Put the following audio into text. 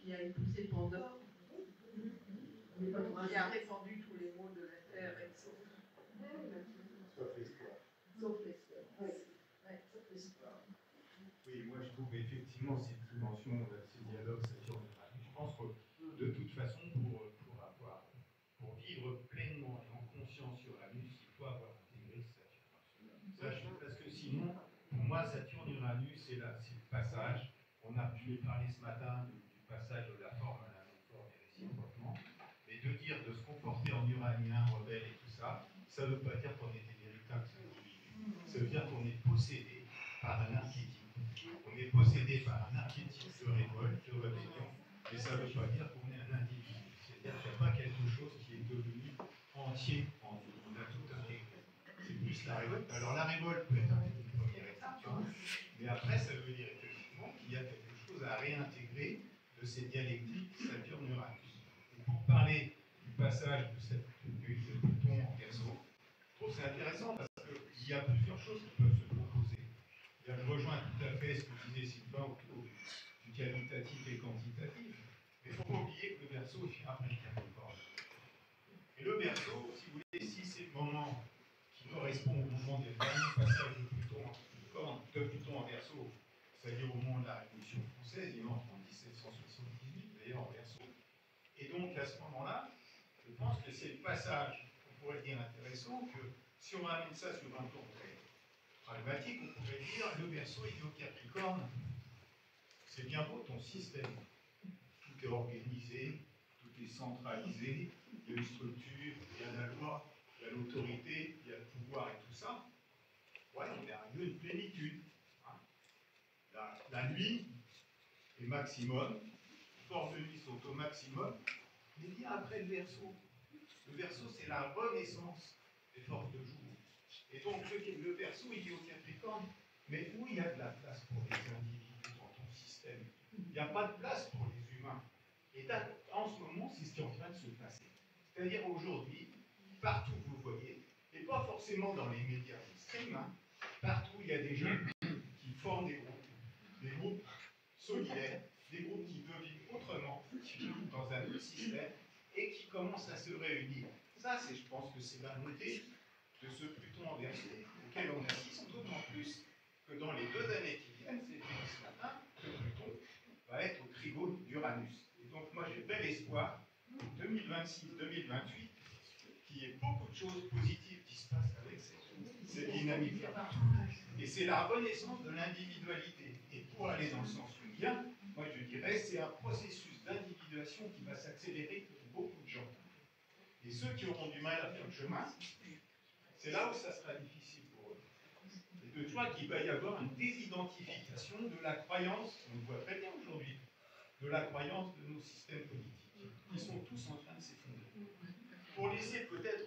qui a épousé Pandore, qui a répandu tous les maux de la terre, et sauf l'espoir. Sauf l'espoir. Oui. Ouais, sauf l'espoir. Oui, moi je trouve effectivement cette dimension, ces dialogues Saturne-Uranus. Je pense que de toute façon, pour vivre pleinement et en conscience Uranus, il faut avoir intégré Saturne. Parce que sinon, pour moi, Saturne-Uranus, c'est le passage. On a pu parler ce matin du passage de la forme à la non-forme et réciproquement. Mais de dire de se comporter en uranien, rebelle et tout ça, ça ne veut pas dire qu'on est des véritables individus. Ça veut dire qu'on est possédé par un archétype. On est possédé par un archétype de révolte, de rébellion, mais ça ne veut pas dire qu'on est un individu. C'est-à-dire qu'il n'y a pas quelque chose qui est devenu entier en nous. On a tout intégré. C'est plus la révolte. Alors la révolte peut être une première étape, mais après ça veut dire effectivement qu'il y a quelque chose à réintégrer de ces dialectiques Saturne-Uranus. Pour parler du passage de cette nuit de Pluton en Verseau, je trouve que c'est intéressant parce qu'il y a plusieurs choses qui peuvent se proposer. Je rejoins tout à fait ce que disait Sylvain autour du qualitatif et quantitatif. Mais il ne faut pas oublier que le Verseau vient après le Capricorne. Et le Verseau, si vous voulez, si c'est le moment qui correspond au moment du dernier passage de Pluton en Verseau, c'est-à-dire au moment de la Révolution française, il entre en 1778, d'ailleurs en Verseau. Et donc à ce moment-là, je pense que c'est le passage, on pourrait dire intéressant, que si on ramène ça sur un plan pragmatique, on pourrait dire le Verseau il est au Capricorne. C'est bien beau ton système. Tout est organisé, tout est centralisé, il y a une structure, il y a la loi, il y a l'autorité, il y a le pouvoir et tout ça. Ouais, on est arrivé à une plénitude. La nuit est maximum, force de nuit sont au maximum, mais il y a après le Verseau. Le Verseau, c'est la renaissance des forces de jour. Et donc, le Verseau, il est au Capricorne, mais où il y a de la place pour les individus dans ton système? Il n'y a pas de place pour les humains. Et en ce moment, c'est ce qui est en train de se passer. C'est-à-dire aujourd'hui, partout vous voyez, et pas forcément dans les médias mainstream, partout il y a des jeunes qui forment des groupes solidaires, des groupes qui veulent vivre autrement, qui vivent dans un autre système, et qui commencent à se réunir. Ça, je pense que c'est la montée de ce Pluton en Verseau, auquel on assiste d'autant plus que dans les 2 années qui viennent, c'est dit ce matin, que Pluton va être au trigone d'Uranus. Et donc moi j'ai bel espoir, 2026-2028, qu'il y ait beaucoup de choses positives qui se passent avec cette dynamique-là. Et c'est la renaissance de l'individualité. Et pour aller dans le sens jungien, moi je dirais c'est un processus d'individuation qui va s'accélérer pour beaucoup de gens. Et ceux qui auront du mal à faire le chemin, c'est là où ça sera difficile pour eux. Et de toi qu'il va y avoir une désidentification de la croyance, on le voit très bien aujourd'hui, de la croyance de nos systèmes politiques, qui sont tous en train de s'effondrer. Pour laisser peut-être